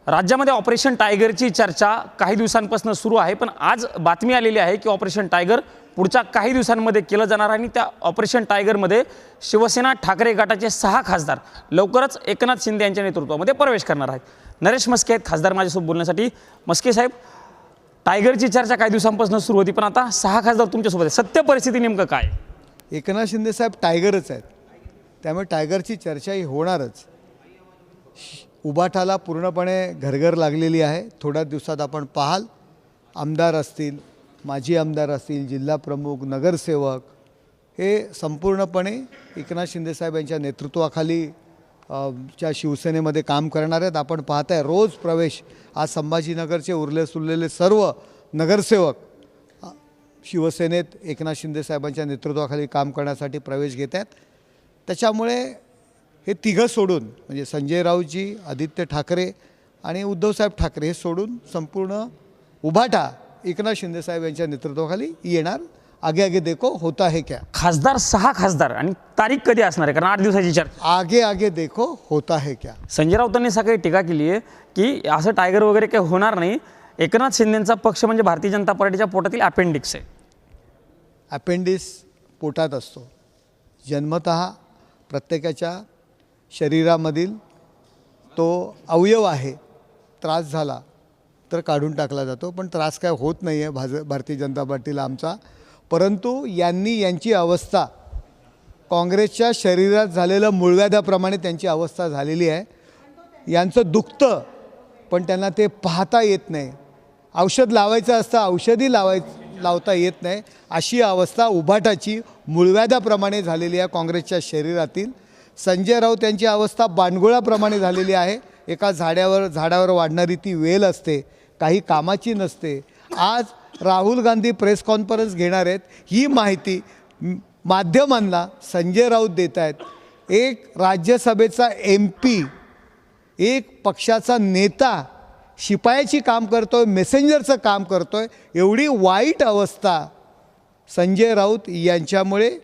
राज्यामध्ये ऑपरेशन टायगरची चर्चा काही दिवसांपासून सुरू आहे, पण आज बातमी आलेली आहे की ऑपरेशन टायगर पुढच्या काही दिवसांमध्ये केलं जाणार आणि त्या ऑपरेशन टायगरमध्ये शिवसेना ठाकरे गटाचे 6 खासदार लवकरच एकनाथ शिंदे यांच्या नेतृत्वामध्ये प्रवेश करणार आहेत. नरेश मस्के आहेत खासदार माझ्यासोबत बोलण्यासाठी. मस्के साहेब, टायगरची चर्चा काही दिवसांपासून सुरू होती, पण आता 6 खासदार तुमच्यासोबत आहेत. सत्य परिस्थिती नेमकं काय? एकनाथ शिंदे साहेब टायगरच आहेत, त्यामुळे टायगरची चर्चा ही होणारच. उबाठाला पूर्णपणे घरघर लागलेली आहे. थोड्या दिवसात आपण पाहाल, आमदार असतील, माजी आमदार असतील, जिल्हा प्रमुख, नगरसेवक हे संपूर्णपणे एकनाथ शिंदे साहेब यांच्या नेतृत्वाखाली च्या शिवसेनेमध्ये काम करणार आहेत. आपण पाहताय रोज प्रवेश. आज संभाजीनगरचे उरले सुरलेले सर्व नगरसेवक शिवसेनेत एकनाथ शिंदे साहेबांच्या नेतृत्वाखाली काम करण्यासाठी प्रवेश घेत आहेत. त्याच्यामुळे हे तिघं सोडून म्हणजे संजय राऊतजी, आदित्य ठाकरे आणि उद्धवसाहेब ठाकरे हे सोडून संपूर्ण उभाटा एकनाथ शिंदे साहेब यांच्या नेतृत्वाखाली येणार. आगे आगे देखो होता है क्या. खासदार 6 खासदार आणि तारीख कधी असणार आहे? कारण 8 दिवसाची चर्चा. आगे आगे देखो होता है क्या. संजय राऊतांनी सकाळी टीका केली आहे की असं टायगर वगैरे काही होणार नाही. एकनाथ शिंदेंचा पक्ष म्हणजे भारतीय जनता पार्टीच्या पोटातील अपेंडिक्स आहे. अपेंडिक्स पोटात असतो. जन्मतः प्रत्येकाच्या शरीरामधील तो अवयव आहे. त्रास झाला तर काढून टाकला जातो, पण त्रास काय होत नाही आहे भारतीय जनता पार्टीला आमचा. परंतु यांची अवस्था काँग्रेसच्या शरीरात झालेलं मूळव्याधाप्रमाणे त्यांची अवस्था झालेली आहे. यांचं दुखतं, पण त्यांना ते पाहता येत नाही. औषध लावायचं असतं, औषधी लावता येत नाही. अशी अवस्था उभाटाची मूळव्याधाप्रमाणे झालेली आहे काँग्रेसच्या शरीरातील. संजय राऊत यांची अवस्था बांडगुळाप्रमाणे झालेली आहे. एका झाडावर वाढणारी ती वेल असते, काही कामाची नसते. आज राहुल गांधी प्रेस कॉन्फरन्स घेणार आहेत. ही माहिती माध्यमांना संजय राऊत देत आहेत. एक राज्यसभेचा MP, एक पक्षाचा नेता शिपायाची काम करतोय, मेसेंजरचं काम करतोय. एवढी वाईट अवस्था संजय राऊत यांच्यामुळे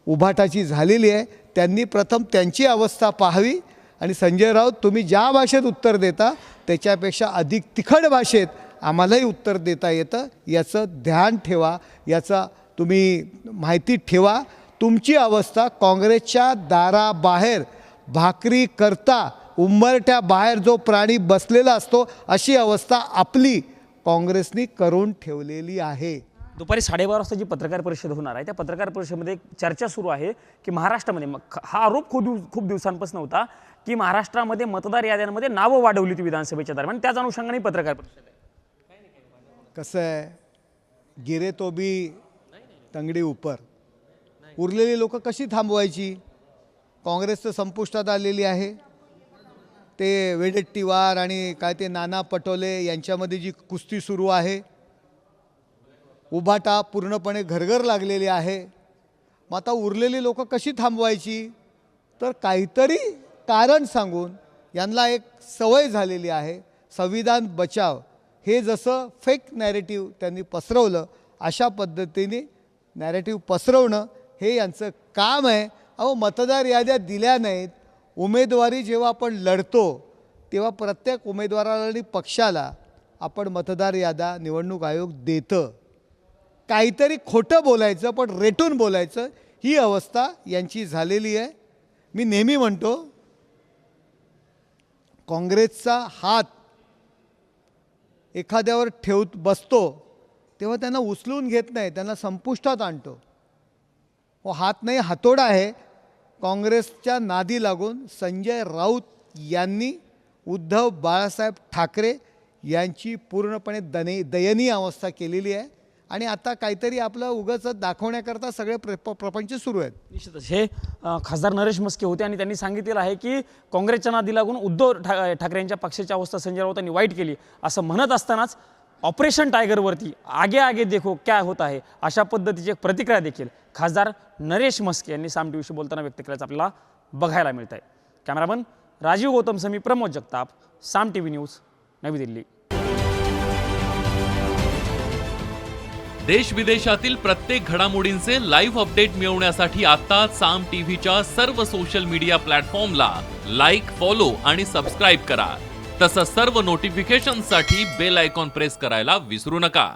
उभाटाची झालेली आहे. त्यांनी प्रथम त्यांची अवस्था पाहावी आणि संजय राऊत, तुम्ही ज्या भाषेत उत्तर देता त्याच्यापेक्षा अधिक तिखट भाषेत आम्हालाही उत्तर देता येतं, याचं ध्यान ठेवा, याचा तुम्ही माहिती ठेवा. तुमची अवस्था काँग्रेसच्या दाराबाहेर भाकरी करता उंबरठ्या बाहेर जो प्राणी बसलेला असतो अशी अवस्था आपली काँग्रेसनी करून ठेवलेली आहे. दुपारी 12:30 वाजता जी पत्रकार परिषद होणार आहे, त्या पत्रकार परिषदेमध्ये एक चर्चा सुरू आहे की महाराष्ट्रामध्ये हा आरोप खूप दिवसांपासून होता की महाराष्ट्रामध्ये मतदार याद्यांमध्ये नावं वाढवली ती विधानसभेच्या दरम्यान. त्याच अनुषंगाने पत्रकार परिषद आहे. कसं आहे, गिरे तो भी तंगडी ऊपर. उरलेली लोक कशी थांबवायची? काँग्रेस तर संपुष्टात आलेली आहे. ते वेडेट्टीवार आणि काय ते नाना पटोले यांच्यामध्ये जी कुस्ती सुरू आहे, उभाटा पूर्णपणे घरघर लागलेली आहे. मग आता उरलेली लोक कशी थांबवायची? तर काहीतरी कारण सांगून यांना एक सवय झालेली आहे, संविधान बचाव हे जसं फेक नॅरेटिव्ह त्यांनी पसरवलं, अशा पद्धतीने नॅरेटिव्ह पसरवणं हे यांचं काम आहे. अहो, मतदार याद्या दिल्या नाहीत. उमेदवारी जेव्हा आपण लढतो तेव्हा प्रत्येक उमेदवाराला आणि पक्षाला आपण मतदार याद्या निवडणूक आयोग देतं. काहीतरी खोटं बोलायचं, पण रेटून बोलायचं, ही अवस्था यांची झालेली आहे. मी नेहमी म्हणतो, काँग्रेसचा हात एखाद्यावर बसतो तेव्हा त्यांना उचलून घेत नाही, त्यांना संपुष्टात आणतो. हो, हात नाही, हातोडा आहे. काँग्रेसच्या नादी लागून संजय राऊत यांनी उद्धव बाळासाहेब ठाकरे यांची पूर्णपणे दयनीय अवस्था केलेली आहे. आणि आता काहीतरी आपलं उगाच दाखवण्याकरता सगळे प्रपंच सुरू आहेत. निश्चितच हे खासदार नरेश मस्के होते आणि त्यांनी सांगितलेलं आहे की काँग्रेसच्या नादी लागून उद्धव ठाकरे यांच्या पक्षाची अवस्था संजय राऊतांनी वाईट केली असं म्हणत असतानाच ऑपरेशन टायगरवरती आगे आगे देखो क्या होत आहे अशा पद्धतीची एक प्रतिक्रिया देखील खासदार नरेश मस्के यांनी साम टीव्हीशी बोलताना व्यक्त केल्याचं आपल्याला बघायला मिळत आहे. कॅमेरामन राजीव गौतम समी, प्रमोद जगताप, साम टीव्ही न्यूज, नवी दिल्ली. देश विदेशातील प्रत्येक घडामोडींचे लाईव्ह अपडेट मिळवण्यासाठी आता साम टीव्हीच्या सर्व सोशल मीडिया प्लॅटफॉर्मला लाईक, फॉलो आणि सबस्क्राईब करा. तसंच सर्व नोटिफिकेशनसाठी बेल आयकॉन प्रेस करायला विसरू नका.